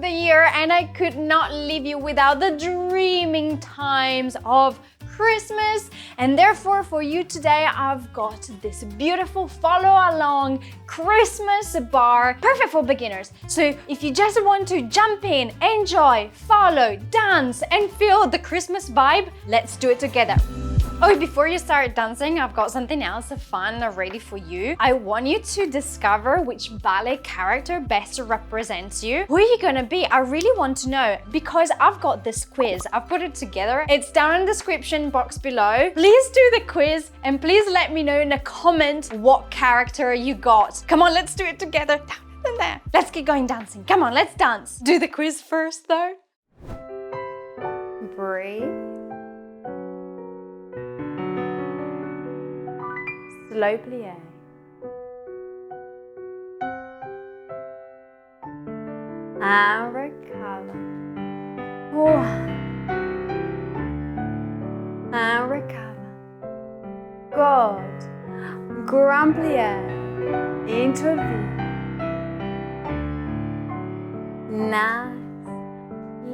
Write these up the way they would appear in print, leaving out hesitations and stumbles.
the year and I could not leave you without the dreaming times of Christmas, and therefore for you today I've got this beautiful follow along Christmas bar, perfect for beginners. So if you just want to jump in, enjoy, follow, dance and feel the Christmas vibe, let's do it together. Oh, before you start dancing, I've got something else fun ready for you. I want you to discover which ballet character best represents you. Who are you gonna be? I really want to know because I've got this quiz. I've put it together. It's down in the description box below. Please do the quiz and please let me know in a comment what character you got. Come on, let's do it together. Down there. Let's get going dancing. Come on, let's dance. Do the quiz first though. Breathe. Slow plie. And recover. One. And recover. Good. Grand plie. Into a V. Nice.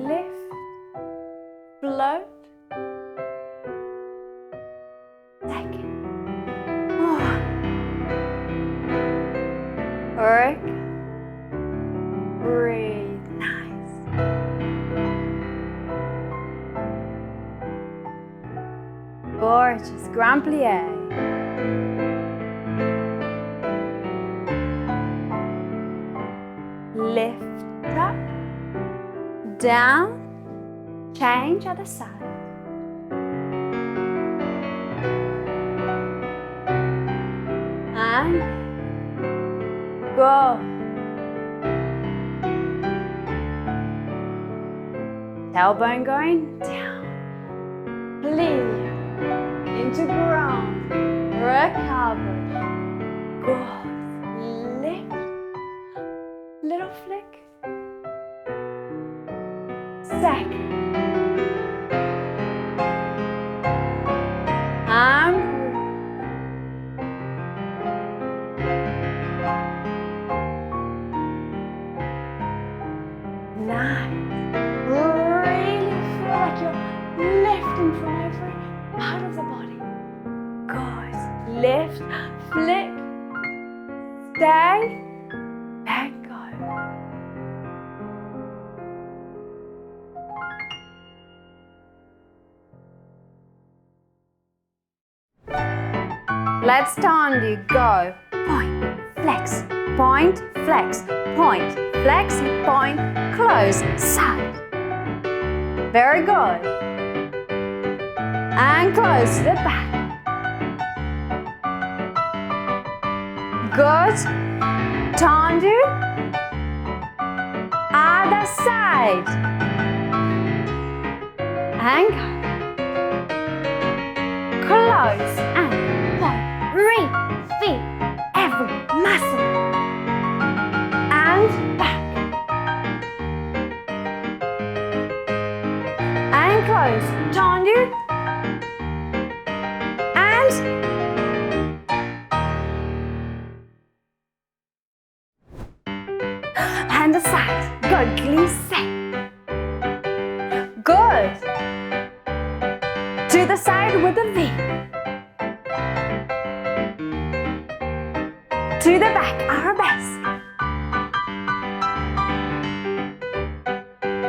Lift. Float. Second. Work. Breathe. Nice. Gorgeous. Grand plie. Lift up. Down. Change other side. And go. Tailbone going down. Plie. Into ground. Recover. Good. Lift. Little flick. Second. And nice. Really feel like you're lifting from every part of the body. Good. Lift, flick, stay, let go. Let's tandi. Go. Point, flex, point, flex, point, flex, point, close, side. Very good. And close to the back. Good. Tendu. Other side. And go. Close and point. Feel every muscle. And back. And close. Tendu. And the side. Good. Glisse. Good. To the side with a V. To the back, arabesque.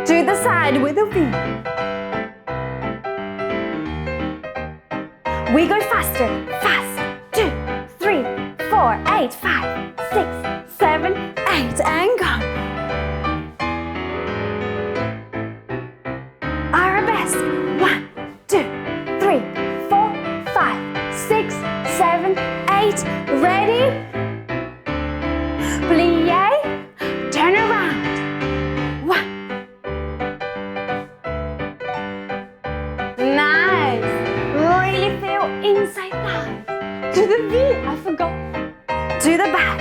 To the side with a V. We go faster, fast. 2, 3, 4, 8, 5, 6, 7, 8, and go. Arabesque. 1, 2, 3, 4, 5, 6, 7, 8. Ready? Plie, turn around. 1. Nice. Really feel inside thigh. To the V, I forgot. To the back.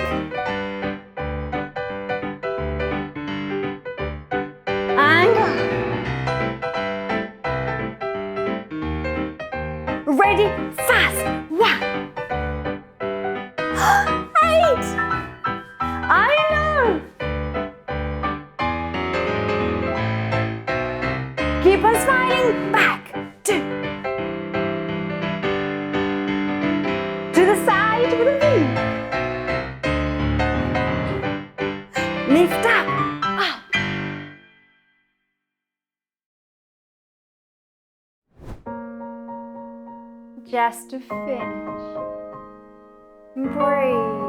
And go. Ready, fast. 1. 8. I know. Keep on smiling. Back, 2. To the side with a V. Lift up. Just to finish. Breathe.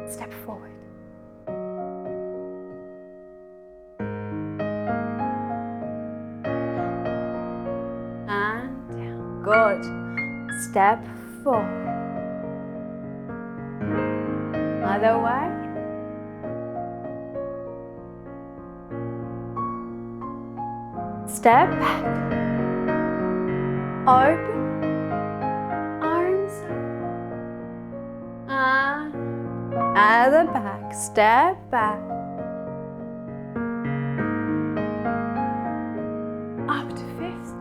Step forward. And down. Good. Step forward. Other way. Step back. Open. Arms. At the back. Step back. Up to 5th.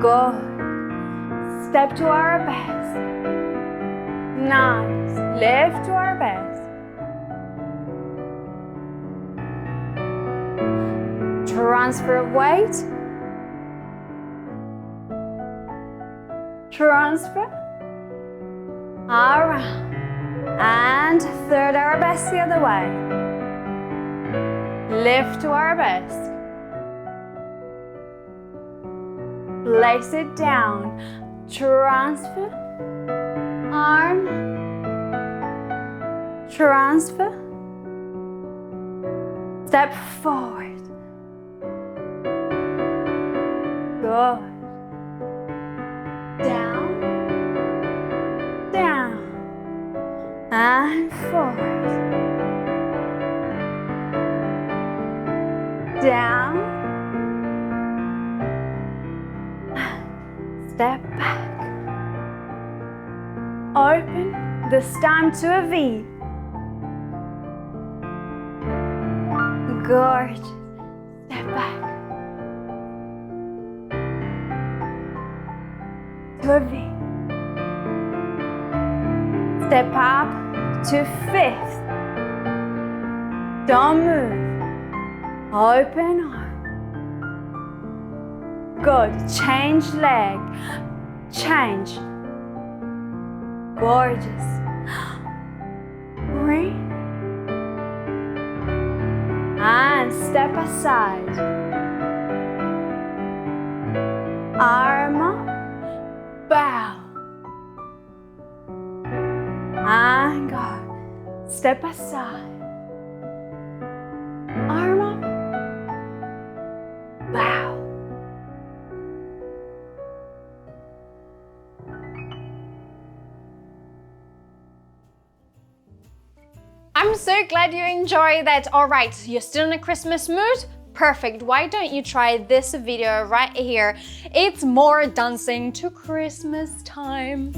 Good. Step to arabesque. Nice. Lift to arabesque. Transfer of weight. Transfer. Around. And 3rd arabesque the other way. Lift to arabesque. Place it down. Transfer. Arm. Transfer. Step forward. Good. Down. Down. And forward. Down. Step back. Open, this time to a V. Gorgeous. Step back. To a V. Step up to 5th. Don't move. Open arm. Good. Change leg. Change. Gorgeous. Breathe. And step aside. Arm up. Bow. And go. Step aside. Arm up. Bow. I'm so glad you enjoyed that. All right, you're still in a Christmas mood? Perfect. Why don't you try this video right here? It's more dancing to Christmas time.